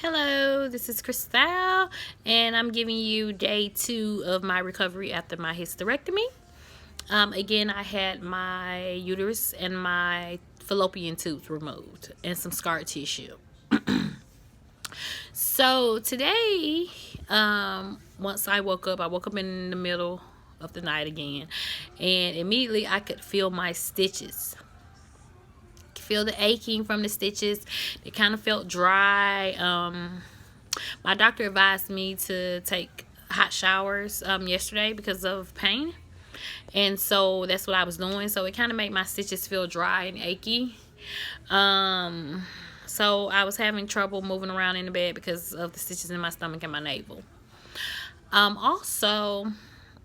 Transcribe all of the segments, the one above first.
Hello, this is Crystal, and I'm giving you day 2 of my recovery after my hysterectomy. Again, I had my uterus and my fallopian tubes removed and some scar tissue. So today, once I woke up in the middle of the night again, and immediately I could feel my stitches. Feel the aching from the stitches. It kind of felt dry. My doctor advised me to take hot showers yesterday because of pain, and so that's what I was doing. So it kind of made my stitches feel dry and achy. So I was having trouble moving around in the bed because of the stitches in my stomach and my navel. Also,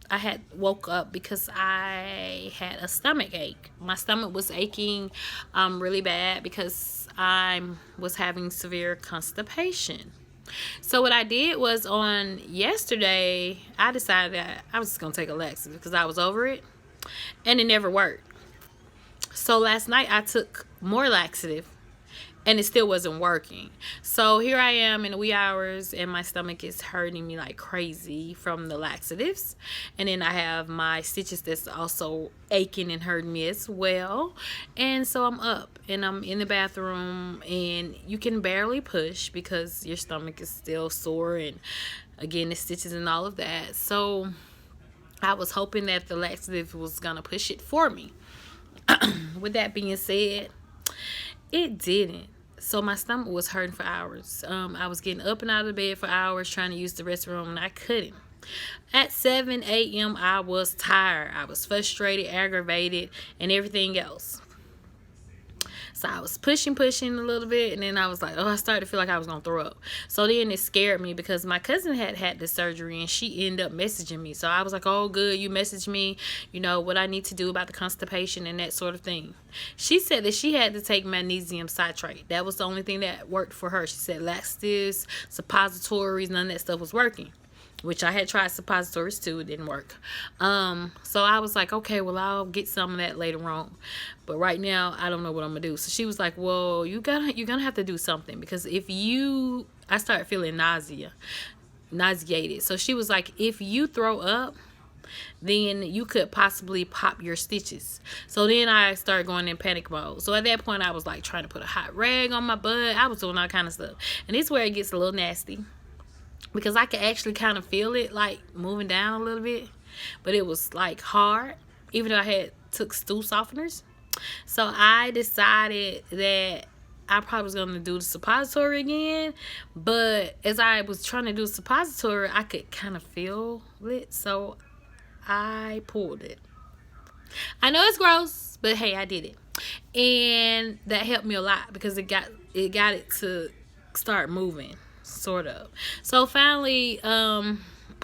I had woke up because I had a stomach ache. My stomach was aching really bad because I was having severe constipation. So what I did was on yesterday, I decided that I was just going to take a laxative because I was over it, and it never worked. So last night I took more laxative, and it still wasn't working. So here I am in the wee hours, and my stomach is hurting me like crazy from the laxatives. And then I have my stitches that's also aching and hurting me as well. And so I'm up, and I'm in the bathroom, and you can barely push because your stomach is still sore, and again, the stitches and all of that. So I was hoping that the laxative was gonna push it for me. With that being said, it didn't. So my stomach was hurting for hours. I was getting up and out of bed for hours trying to use the restroom, and I couldn't. At 7 a.m. I was tired. I was frustrated, aggravated, and everything else. So I was pushing a little bit, and then I was like, oh, I started to feel like I was going to throw up. So then it scared me because my cousin had the surgery, and she ended up messaging me. So I was like, oh, good, you messaged me, you know, what I need to do about the constipation and that sort of thing. She said that she had to take magnesium citrate. That was the only thing that worked for her. She said laxatives, suppositories, none of that stuff was working. Which I had tried suppositories too. It didn't work. So I was like, okay, well, I'll get some of that later on. But right now, I don't know what I'm going to do. So she was like, well, you're gonna have to do something. Because I started feeling nauseated. So she was like, if you throw up, then you could possibly pop your stitches. So then I started going in panic mode. So at that point, I was like trying to put a hot rag on my butt. I was doing all kind of stuff. And this is where it gets a little nasty, because I could actually kind of feel it like moving down a little bit, but it was like hard, even though I had took stool softeners. So I decided that I probably was going to do the suppository again, but as I was trying to do the suppository, I could kind of feel it, so I pulled it. I know it's gross, but hey, I did it, and that helped me a lot because it got it to start moving, sort of. So finally,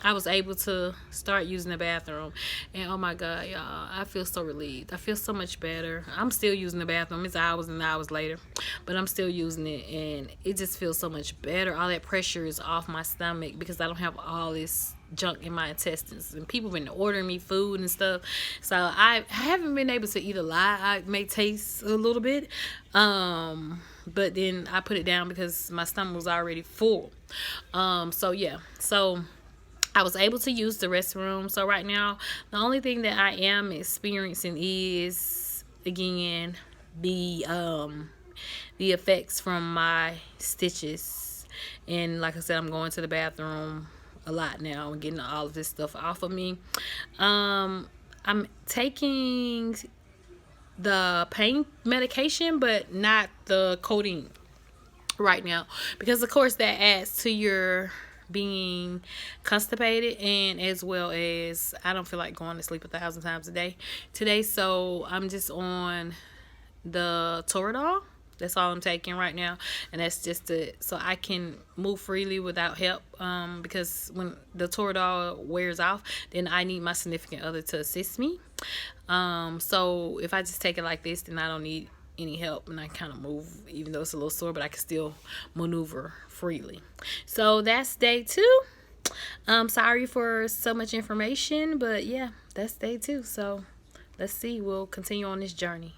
I was able to start using the bathroom, and oh my god, y'all, I feel so relieved. I feel so much better. I'm still using the bathroom. It's hours and hours later, but I'm still using it, and it just feels so much better. All that pressure is off my stomach because I don't have all this junk in my intestines, and people been ordering me food and stuff, so I haven't been able to eat a lot. I may taste a little bit, but then I put it down because my stomach was already full. So yeah, so I was able to use the restroom. So right now, the only thing that I am experiencing is, again, the effects from my stitches. And like I said, I'm going to the bathroom a lot now and getting all of this stuff off of me. I'm taking the pain medication, but not the codeine right now, because of course that adds to your being constipated, and as well as I don't feel like going to sleep 1,000 times a day today. So I'm just on the Toradol. That's all I'm taking right now, and that's just so I can move freely without help, because when the Toradol wears off, then I need my significant other to assist me. So if I just take it like this, then I don't need any help, and I kind of move, even though it's a little sore, but I can still maneuver freely. So that's day 2. Sorry for so much information, but yeah, that's day 2. So let's see, we'll continue on this journey.